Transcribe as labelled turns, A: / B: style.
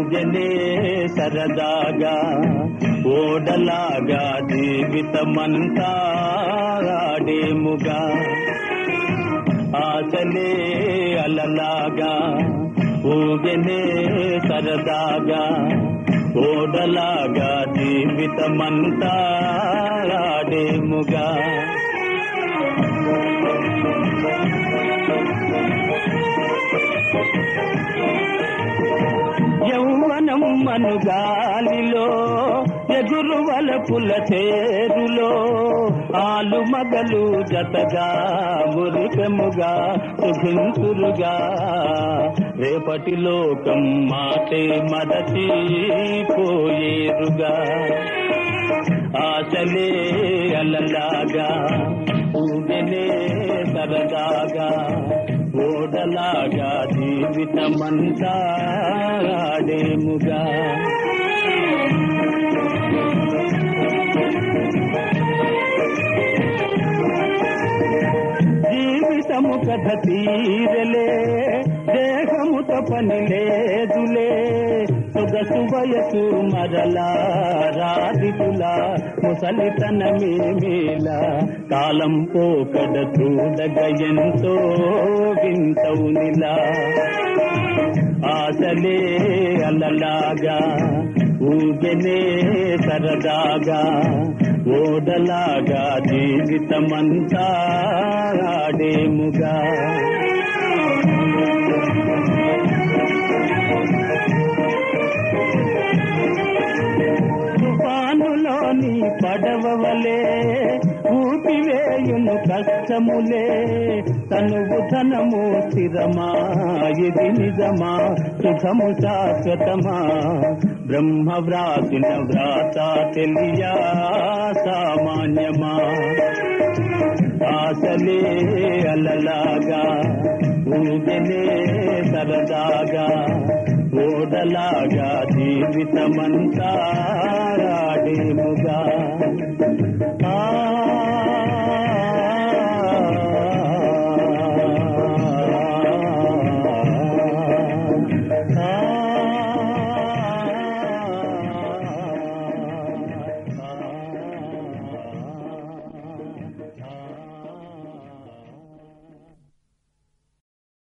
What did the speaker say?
A: ఊగనే సరదాగా ఓడలాగా జీవితమంతా ఆడేముగా ఆశలే అలలాగా ఊగనే సరదాగా ఓడలాగా జీవితమంతా ఆడేముగా యౌవనం మనుగాలిలో ఎగురువలపుల చేరులో ఆలు మగలు జతగా మురికముగా సుఖింతురుగా రేపటి లోకం మాటే మరచిపోయేరుగా ఆశలే అలలాగా ఊగనే సరదాగా ఓడలాగా జీవితమంతా ఆడేముగా జీవితము కథ తీరలే దేహముతో పని లేదులే సొగసు వయసు మరలా రాదిపులా ముసలితనమే మేలా కాలం పోకడ చూడగ ఎంతో వింతవునిలా ఆశలే అలలాగా ఊగనే సరదాగా ఓడలాగా జీవితమంతా ఆడేముగా తుఫానులోని పడవలే ఊపివేయును కష్టములే తనువు ధనము స్థిరమా ఇది నిజమా సుఖము శాశ్వతమా బ్రహ్మ వ్రాసిన వ్రాత తెలియా సామాన్యమా ఆశలే అలలాగా ఊగనే సరదాగా ఓడలాగా జీవితమంతా ఆడేముగా